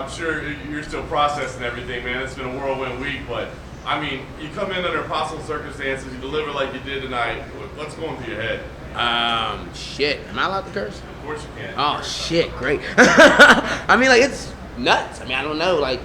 I'm sure you're still processing everything, man. It's been a whirlwind week, but I mean, you come in under impossible circumstances, you deliver like you did tonight. What's going through your head? Shit. Am I allowed to curse? Of course you can. Oh, shit. Great. I mean, like, it's nuts. I mean, I don't know. Like,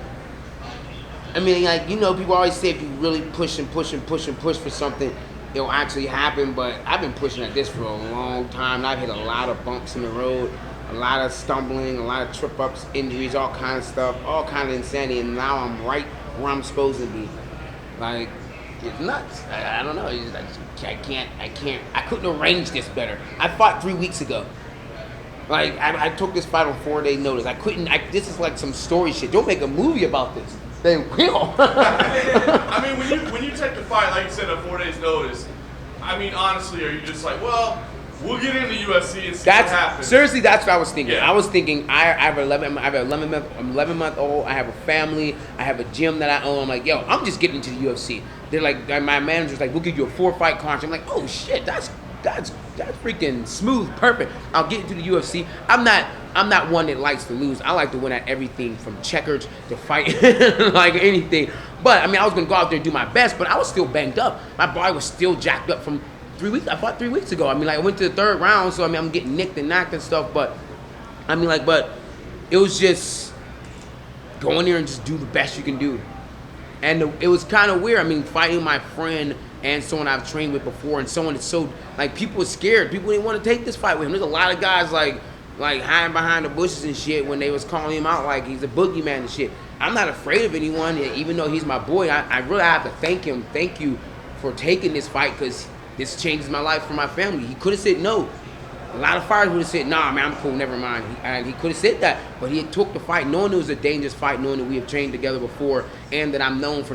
I mean, like, you know, people always say if you really push and push and push and push for something, it'll actually happen. But I've been pushing at this for a long time. And I've hit a lot of bumps in the road, a lot of stumbling, a lot of trip-ups, injuries, all kind of stuff, all kind of insanity. And now I'm right where I'm supposed to be. Like, it's nuts. I don't know. It's just, I couldn't arrange this better. I fought 3 weeks ago. Like, I took this fight on 4 days notice. This is like some story shit. Don't make a movie about this. They will. I mean, when you take the fight, like you said, on 4 days notice, I mean, honestly, are you just like, well, we'll get into UFC and see what happens? Seriously, that's what I was thinking. Yeah. I was thinking, I have an 11-month-old. I have a family. I have a gym that I own. I'm like, yo, I'm just getting into the UFC. They're like, my manager's like, we'll give you a 4-fight contract. I'm like, oh shit, that's freaking smooth, perfect. I'll get into the UFC. I'm not one that likes to lose. I like to win at everything from checkers to fight, like anything. But I mean, I was gonna go out there and do my best, but I was still banged up. My body was still jacked up from 3 weeks. I fought 3 weeks ago. I mean, like, I went to the third round, so I mean, I'm getting nicked and knocked and stuff. But I mean, like, but it was just go in there and just do the best you can do. And it was kind of weird. I mean, fighting my friend and someone I've trained with before, and someone that's so, like, people were scared. People didn't want to take this fight with him. There's a lot of guys like hiding behind the bushes and shit when they was calling him out like he's a boogeyman and shit. I'm not afraid of anyone, even though he's my boy. I really have to thank him. Thank you for taking this fight, because this changes my life for my family. He could have said no. A lot of fighters would have said, nah, man, I'm cool, never mind. He could have said that, but he took the fight knowing it was a dangerous fight, knowing that we have trained together before, and that I'm known for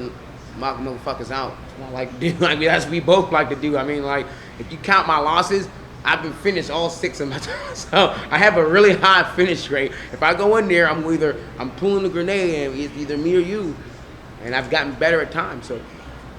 knocking motherfuckers out. I like to do. I mean, that's what we both like to do. I mean, like, if you count my losses, I've been finished all 6 of my times. So I have a really high finish rate. If I go in there, I'm pulling the grenade, and it's either me or you. And I've gotten better at times. So.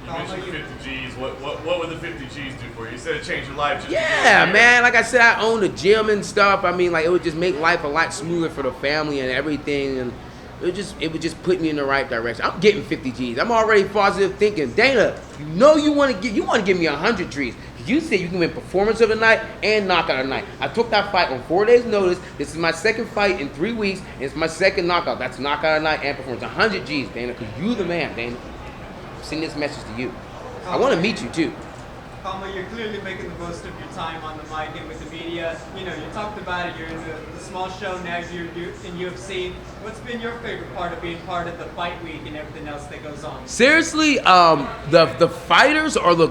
You mentioned 50 G's. What would the 50 G's do for you? You said it changed your life. Yeah, man. Like I said, I own a gym and stuff. I mean, like, it would just make life a lot smoother for the family and everything. And it would just put me in the right direction. I'm getting 50 G's. I'm already positive thinking. Dana, you know you want to give me 100 G's. You said you can win performance of the night and knockout of the night. I took that fight on 4 days notice. This is my second fight in 3 weeks, and it's my second knockout. That's knockout of the night and performance. 100 G's, Dana, because you the man, Dana. Send this message to you. I want to meet you too. Khama, you're clearly making the most of your time on the mic and with the media. You know, you talked about it. You're in the small show now. You're in UFC. What's been your favorite part of being part of the fight week and everything else that goes on? Seriously, the fighters are the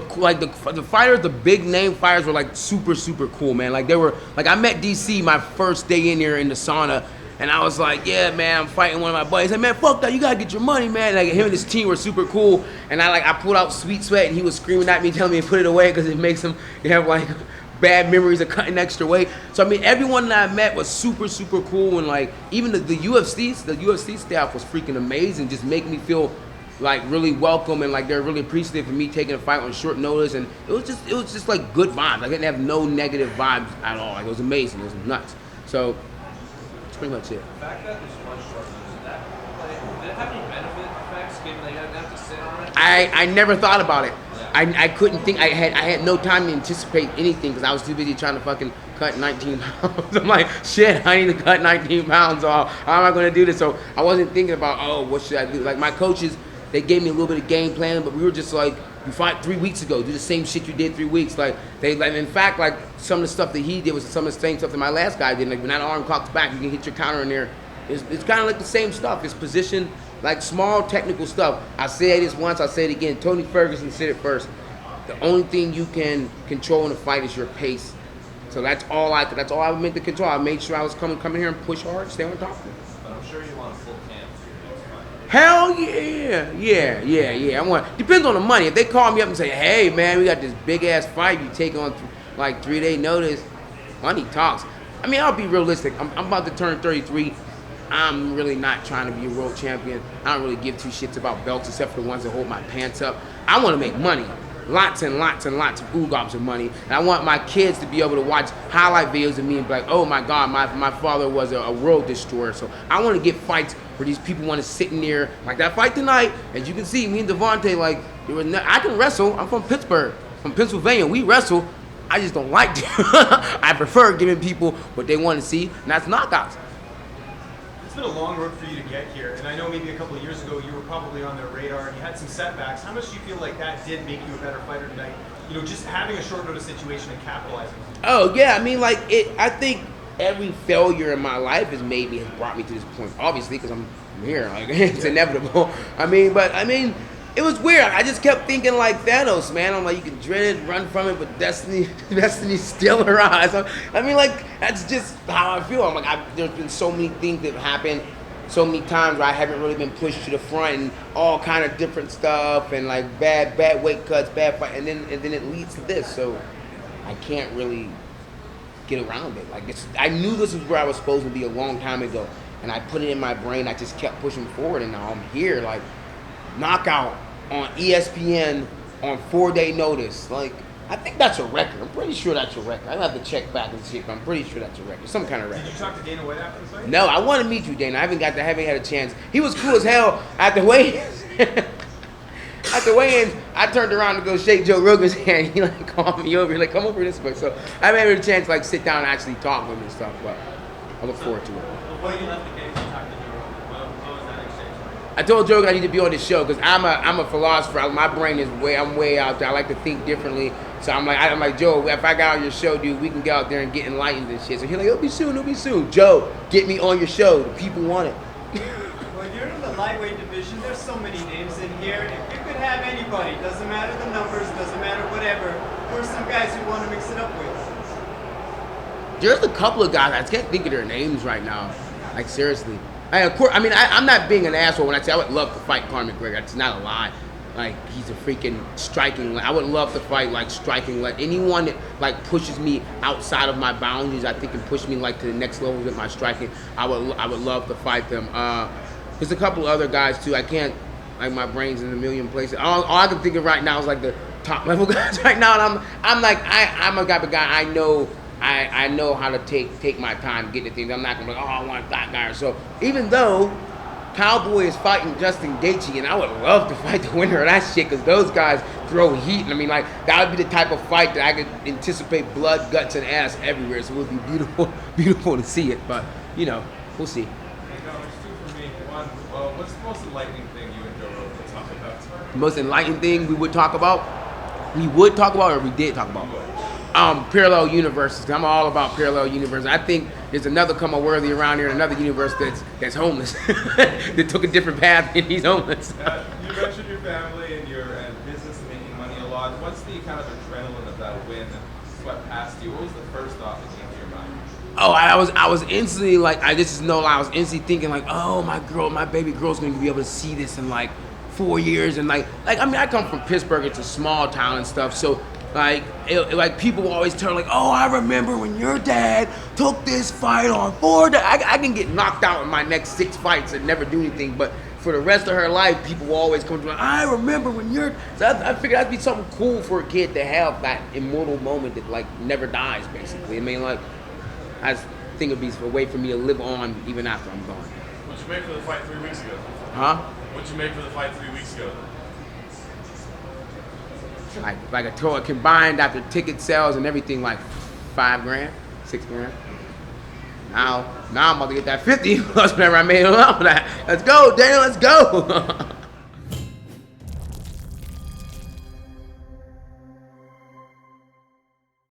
fighters, the big name fighters were like super cool, man. Like they were like, I met DC my first day in here in the sauna. And I was like, yeah, man, I'm fighting one of my buddies. I said, man, fuck that, you gotta get your money, man. Like, him and his team were super cool. And I pulled out Sweet Sweat, and he was screaming at me, telling me to put it away because it makes him have like bad memories of cutting extra weight. So I mean, everyone that I met was super cool, and like even the UFC staff was freaking amazing, just making me feel like really welcome, and like they're really appreciative of me taking a fight on short notice. And it was just like good vibes. I didn't have no negative vibes at all. Like, it was amazing. It was nuts. So. Pretty much it. The fact that there's one short notice, did it have any benefit effects given they didn't have to sit on it? I never thought about it. Yeah. I couldn't think. I had no time to anticipate anything because I was too busy trying to fucking cut 19 pounds. I'm like, shit, I need to cut 19 pounds off. How am I going to do this? So I wasn't thinking about, oh, what should I do? Like, my coaches, they gave me a little bit of game plan, but we were just like, you fought 3 weeks ago, do the same shit you did 3 weeks. Like, in fact, like, some of the stuff that he did was some of the same stuff that my last guy did. Like, when that arm cocks back, you can hit your counter in there. It's kind of like the same stuff. It's position, like small technical stuff. I said this once, I'll say it again. Tony Ferguson said it first. The only thing you can control in a fight is your pace. So that's all I meant to control. I made sure I was coming here and push hard, stay on top of it. But I'm sure you want a full camp for your next fight. Hell yeah. I want. Depends on the money. If they call me up and say, "Hey man, we got this big ass fight you take on like 3 day notice," money talks. I mean, I'll be realistic. I'm about to turn 33. I'm really not trying to be a world champion. I don't really give two shits about belts except for the ones that hold my pants up. I want to make money. lots and lots and lots of oogobs of money. And I want my kids to be able to watch highlight videos of me and be like, oh my God, my father was a world destroyer. So I want to get fights where these people want to sit in there, like that fight tonight. As you can see, me and Devonte, like, I can wrestle. I'm from Pittsburgh, from Pennsylvania. We wrestle. I just don't like to. I prefer giving people what they want to see, and that's knockouts. It's been a long road for you to get here, and I know maybe a couple of years ago you were probably on their radar and you had some setbacks. How much do you feel like that did make you a better fighter tonight? You know, just having a short notice situation and capitalizing. Oh yeah, I mean, like I think every failure in my life has brought me to this point. Obviously, because I'm here, like it's inevitable. I mean, it was weird. I just kept thinking like Thanos, man. I'm like, you can dread it, run from it, but destiny still arrives. I mean, like, that's just how I feel. I'm like, there's been so many things that have happened, so many times where I haven't really been pushed to the front, and all kind of different stuff, and like bad weight cuts, bad fight, and then it leads to this. So I can't really get around it. Like, I knew this was where I was supposed to be a long time ago, and I put it in my brain. I just kept pushing forward, and now I'm here, like, knockout on ESPN on 4-day notice. Like, I think that's a record. I'm pretty sure that's a record. I'll have to check back and see, but I'm pretty sure that's a record. Some kind of record. Did you talk to Dana White after the fight? No, I want to meet you, Dana. I haven't had a chance. He was cool as hell at the weigh-ins. At the weigh-ins, I turned around to go shake Joe Rogan's hand. He like called me over. He like, come over this way. So I haven't had a chance to like sit down and actually talk with him and stuff. But I look forward to it. Before you left the game, you talked to Joe Rogan. What was that exchange like? I told Joe I need to be on this show because I'm a philosopher. My brain is I'm way out there. I like to think differently. So I'm like Joe, if I got on your show, dude, we can get out there and get enlightened and shit. So he's like, it'll be soon. Joe, get me on your show. The people want it. Well, you're in the lightweight division. There's so many names in here. If you could have anybody, doesn't matter the numbers, doesn't matter whatever, who are some guys you want to mix it up with? There's a couple of guys, I can't think of their names right now. Like, seriously. I'm not being an asshole when I say I would love to fight Conor McGregor. That's not a lie. Like, he's a freaking striking. I would love to fight, like, striking. Like, anyone that, like, pushes me outside of my boundaries, I think, can push me, like, to the next level with my striking. I would love to fight them. There's a couple other guys, too. I can't, like, my brain's in a million places. All I can think of right now is, like, the top level guys right now. And I'm a type of guy I know. I know how to take my time getting the things. I'm not gonna be like, oh, I want that guy. So even though Cowboy is fighting Justin Gaethje, and I would love to fight the winner of that shit because those guys throw heat. I mean, like, that would be the type of fight that I could anticipate blood, guts, and ass everywhere. So it would be beautiful to see it. But you know, we'll see. Hey, no, there's two for me. One, what's the most enlightening thing you and Joe Rogan talk about? The most enlightening thing we would talk about, or we did talk about. Parallel universes. I'm all about parallel universes. I think there's another Khama Worthy around here in another universe that's homeless. That took a different path and he's homeless. You mentioned your family and your business and making money a lot. What's the kind of adrenaline of that win swept past you? What was the first thought that came to your mind? Oh, I was instantly like, I was instantly thinking like, oh, my baby girl's gonna be able to see this in like 4 years. And like I mean, I come from Pittsburgh. It's a small town and stuff. So like people always tell like, oh, I remember when your dad took this fight on 4 days. I can get knocked out in my next 6 fights and never do anything, but for the rest of her life, people will always come to me, I remember when you're. So I figured that'd be something cool for a kid to have, that immortal moment that like never dies, basically. I mean, like, I just think it'd be a way for me to live on even after I'm gone. What you make for the fight 3 weeks ago? Huh? What you make for the fight 3 weeks ago? Like a total combined after ticket sales and everything, like $5 grand, $6 grand. Now I'm about to get that 50 plus whatever I made on that. Let's go, Daniel, let's go.